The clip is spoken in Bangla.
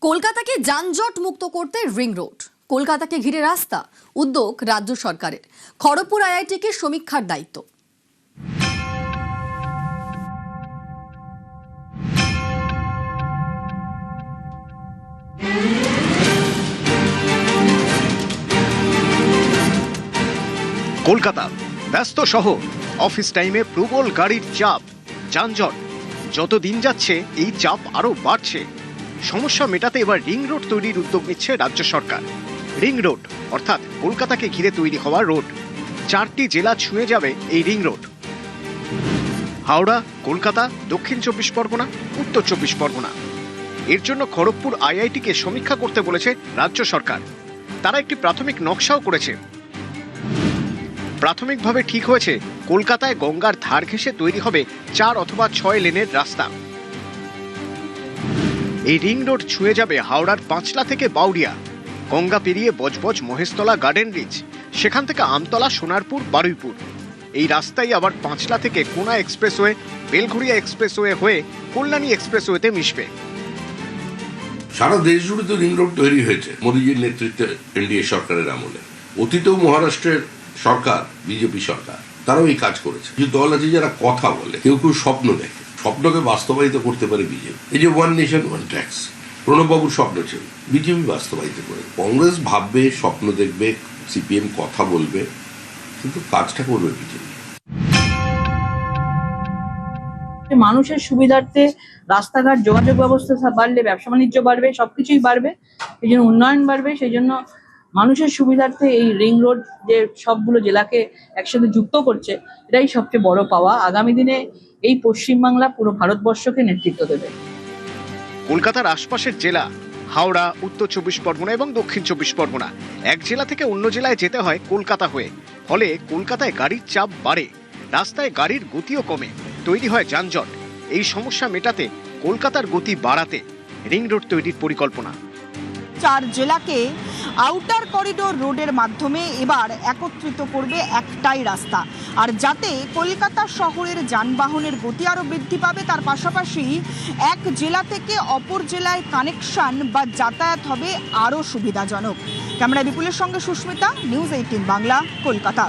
কলকাতাকে যানজট মুক্ত করতে রিং রোড, কলকাতাকে ঘিরে রাস্তা, উদ্যোগ রাজ্য সরকারের। খড়গপুর আইআইটিকে সমীক্ষার দায়িত্ব। কলকাতা ব্যস্ত শহর, অফিস টাইমে প্রবল গাড়ির চাপ, যানজট। যত দিন যাচ্ছে এই চাপ আরো বাড়ছে। সমস্যা মেটাতে এবার রিং রোড তৈরির উদ্যোগ নিচ্ছে রাজ্য সরকার। রিং রোড অর্থাৎ কলকাতাকে ঘিরে তৈরি হওয়া রোড। 4টি জেলা ছুঁয়ে যাবে এই রিং রোড। হাওড়া, কলকাতা, দক্ষিণ 24 পরগনা, উত্তর 24 পরগনা। এর জন্য খড়গপুর আইআইটিকে সমীক্ষা করতে বলেছে রাজ্য সরকার। তারা একটি প্রাথমিক নকশাও করেছে। প্রাথমিকভাবে ঠিক হয়েছে কলকাতায় গঙ্গার ধার ঘেঁষে তৈরি হবে 4 অথবা 6 লেনের রাস্তা। এই রিং রোড ছুঁয়ে যাবে হাওড়ার পাঁচলা থেকে বাউরিয়া, গঙ্গা পেরিয়ে বজবজ, মহেশতলা, গার্ডেন রিচ, সেখান থেকে আমতলা, সোনারপুর, বারুইপুর। এই রাস্তাই আবার পাঁচলা থেকে কোনা এক্সপ্রেসওয়ে, বেলঘরিয়া এক্সপ্রেসওয়ে হয়ে কল্যাণী এক্সপ্রেসওয়েতে মিশবে। সারা দেশ জুড়ে তো রিং রোড তৈরি হয়েছে মোদীজির নেতৃত্বে এনডিএ সরকারের আমলে। অতীতেও মহারাষ্ট্রের সরকার, বিজেপি সরকার, তারাও এই কাজ করেছে। যে দল আছে যারা কথা বলে, কেউ কেউ স্বপ্ন দেখে, স্বপ্নকে বাস্তবায়িত করতে পারে বিজেপি। এই যে ওয়ান নেশন ওয়ান ট্যাক্স, প্রণববাবুর স্বপ্ন ছিল, বিজেপি বাস্তবায়িত করে। কংগ্রেস ভাববে, স্বপ্ন দেখবে, সিপিএম কথা বলবে, কিন্তু কাজটা করবে বিজেপি। মানুষের সুবিধার্থে রাস্তাঘাট, যোগাযোগ ব্যবস্থা বাড়লে ব্যবসা বাণিজ্য বাড়বে, সবকিছুই বাড়বে, সেই জন্য উন্নয়ন বাড়বে। সেই জন্য মানুষের সুবিধার্থে এই রিং রোড যে সবগুলো জেলাকে একসাথে যুক্ত করছে, এটাই সবচেয়ে বড় পাওয়া। আগামী দিনে এই পশ্চিমবাংলা পুরো ভারতবর্ষকে নেতৃত্ব দেবে। কলকাতার আশপাশের জেলা হাওড়া, উত্তর 24 পরগনা এবং দক্ষিণ 24 পরগনা, এক জেলা থেকে অন্য জেলায় যেতে হয় কলকাতা হয়ে। ফলে কলকাতায় গাড়ির চাপ বাড়ে, রাস্তায় গাড়ির গতিও কমে, তৈরি হয় যানজট। এই সমস্যা মেটাতে, কলকাতার গতি বাড়াতে রিং রোড তৈরির পরিকল্পনা। 4 জেলাকে আউটার করিডোর রোডের মাধ্যমে এবার একত্রিত করবে একটাই রাস্তা। আর যাতে কলকাতা শহরের যানবাহনের গতি আরও বৃদ্ধি পাবে, তার পাশাপাশি এক জেলা থেকে অপর জেলায় কানেকশন বা যাতায়াত হবে আরও সুবিধাজনক। ক্যামেরা বিপুলের সঙ্গে সুস্মিতা, নিউজ 18 বাংলা, কলকাতা।